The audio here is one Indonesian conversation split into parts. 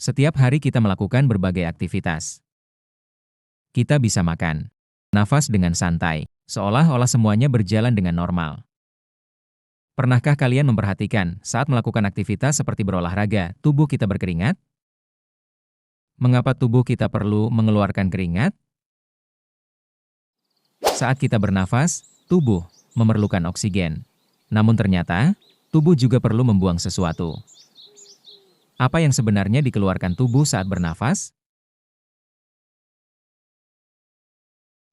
Setiap hari kita melakukan berbagai aktivitas. Kita bisa makan, nafas dengan santai, seolah-olah semuanya berjalan dengan normal. Pernahkah kalian memperhatikan saat melakukan aktivitas seperti berolahraga, tubuh kita berkeringat? Mengapa tubuh kita perlu mengeluarkan keringat? Saat kita bernafas, tubuh memerlukan oksigen. Namun ternyata, tubuh juga perlu membuang sesuatu. Apa yang sebenarnya dikeluarkan tubuh saat bernafas?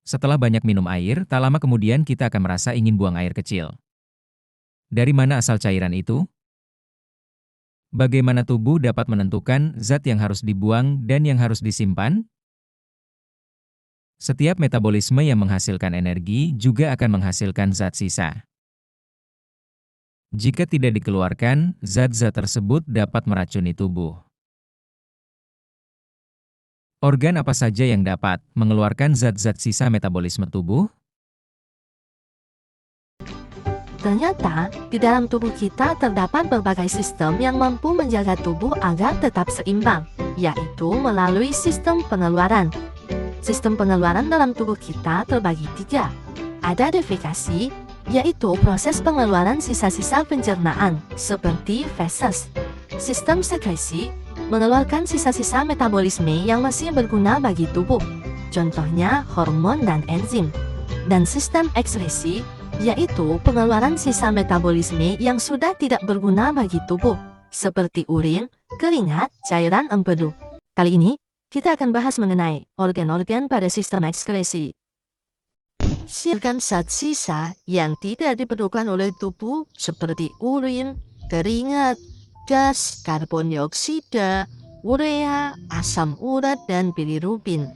Setelah banyak minum air, tak lama kemudian kita akan merasa ingin buang air kecil. Dari mana asal cairan itu? Bagaimana tubuh dapat menentukan zat yang harus dibuang dan yang harus disimpan? Setiap metabolisme yang menghasilkan energi juga akan menghasilkan zat sisa. Jika tidak dikeluarkan, zat-zat tersebut dapat meracuni tubuh. Organ apa saja yang dapat mengeluarkan zat-zat sisa metabolisme tubuh? Ternyata, di dalam tubuh kita terdapat berbagai sistem yang mampu menjaga tubuh agar tetap seimbang, yaitu melalui sistem pengeluaran. Sistem pengeluaran dalam tubuh kita terbagi 3. Ada defekasi, yaitu proses pengeluaran sisa-sisa pencernaan, seperti feses. Sistem sekresi, mengeluarkan sisa-sisa metabolisme yang masih berguna bagi tubuh, contohnya hormon dan enzim. Dan sistem ekskresi, yaitu pengeluaran sisa metabolisme yang sudah tidak berguna bagi tubuh, seperti urin, keringat, cairan empedu. Kali ini, kita akan bahas mengenai organ-organ pada sistem ekskresi. Organ zat sisa yang tidak diperlukan oleh tubuh seperti urin, keringat, gas, karbon dioksida, urea, asam urat, dan bilirubin.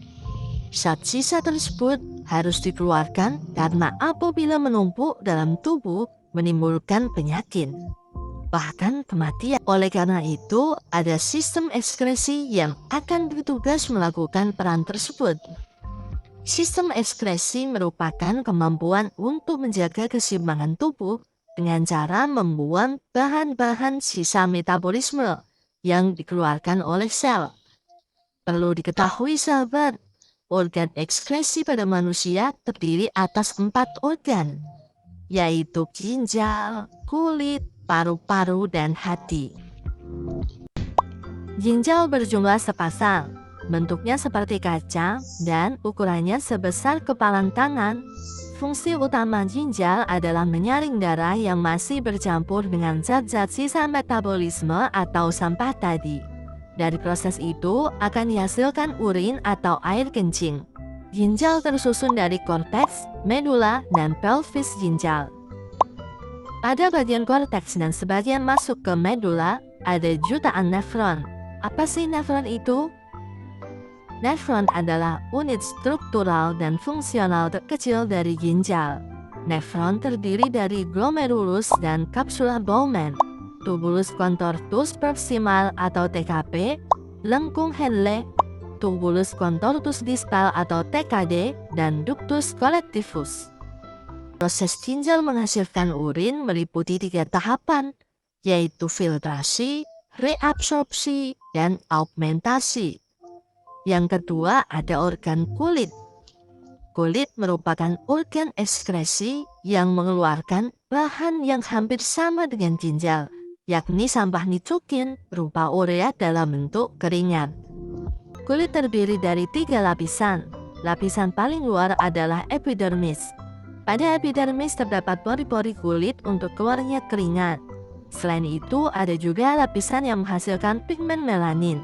Zat sisa tersebut harus dikeluarkan karena apabila menumpuk dalam tubuh menimbulkan penyakit, bahkan kematian. Oleh karena itu, ada sistem ekskresi yang akan bertugas melakukan peran tersebut. Sistem ekskresi merupakan kemampuan untuk menjaga keseimbangan tubuh dengan cara membuang bahan-bahan sisa metabolisme yang dikeluarkan oleh sel. Perlu diketahui sahabat, organ ekskresi pada manusia terdiri atas 4 organ, yaitu ginjal, kulit, paru-paru, dan hati. Ginjal berjumlah sepasang, bentuknya seperti kaca, dan ukurannya sebesar kepalan tangan. Fungsi utama ginjal adalah menyaring darah yang masih bercampur dengan zat-zat sisa metabolisme atau sampah tadi. Dari proses itu akan dihasilkan urin atau air kencing. Ginjal tersusun dari korteks, medula, dan pelvis ginjal. Pada bagian korteks dan sebagian masuk ke medula, ada jutaan nefron. Apa sih nefron itu? Nefron adalah unit struktural dan fungsional terkecil dari ginjal. Nefron terdiri dari glomerulus dan kapsula Bowman, tubulus contortus proximal atau TKP, lengkung Henle, tubulus contortus distal atau TKD, dan ductus collectivus. Proses ginjal menghasilkan urin meliputi 3 tahapan, yaitu filtrasi, reabsorpsi, dan augmentasi. Yang kedua ada organ kulit. Kulit merupakan organ ekskresi yang mengeluarkan bahan yang hampir sama dengan ginjal, yakni sampah nitrogen berupa urea dalam bentuk keringat. Kulit terdiri dari 3 lapisan. Lapisan paling luar adalah epidermis. Pada epidermis terdapat pori-pori kulit untuk keluarnya keringat. Selain itu, ada juga lapisan yang menghasilkan pigmen melanin.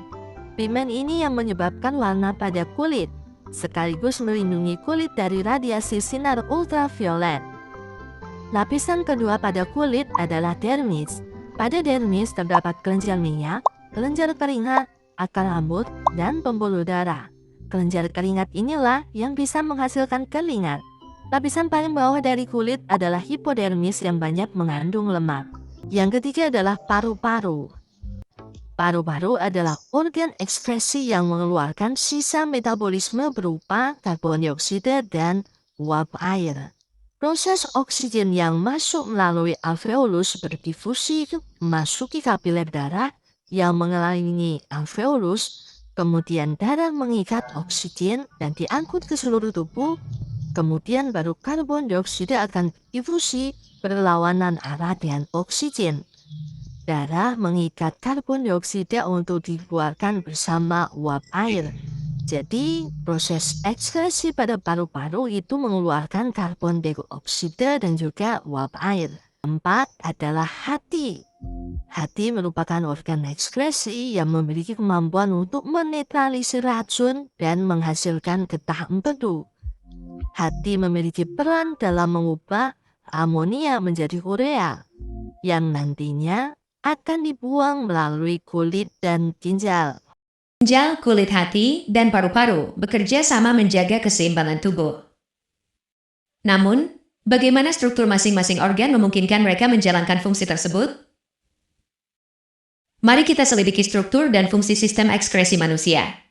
Pigmen ini yang menyebabkan warna pada kulit, sekaligus melindungi kulit dari radiasi sinar ultraviolet. Lapisan kedua pada kulit adalah dermis. Pada dermis terdapat kelenjar minyak, kelenjar keringat, akar rambut, dan pembuluh darah. Kelenjar keringat inilah yang bisa menghasilkan keringat. Lapisan paling bawah dari kulit adalah hipodermis yang banyak mengandung lemak. Yang ketiga adalah paru-paru. Paru-paru adalah organ ekskresi yang mengeluarkan sisa metabolisme berupa karbon dioksida dan uap air. Proses oksigen yang masuk melalui alveolus berdifusi memasuki kapiler darah yang mengelilingi alveolus, kemudian darah mengikat oksigen dan diangkut ke seluruh tubuh, kemudian baru karbon dioksida akan difusi berlawanan arah dengan oksigen. Darah mengikat karbon dioksida untuk dikeluarkan bersama uap air. Jadi, proses ekskresi pada paru-paru itu mengeluarkan karbon dioksida dan juga uap air. 4 adalah hati. Hati merupakan organ ekskresi yang memiliki kemampuan untuk menetralisir racun dan menghasilkan getah empedu. Hati memiliki peran dalam mengubah amonia menjadi urea, yang nantinya akan dibuang melalui kulit dan ginjal. Ginjal, kulit hati, dan paru-paru bekerja sama menjaga keseimbangan tubuh. Namun, bagaimana struktur masing-masing organ memungkinkan mereka menjalankan fungsi tersebut? Mari kita selidiki struktur dan fungsi sistem ekskresi manusia.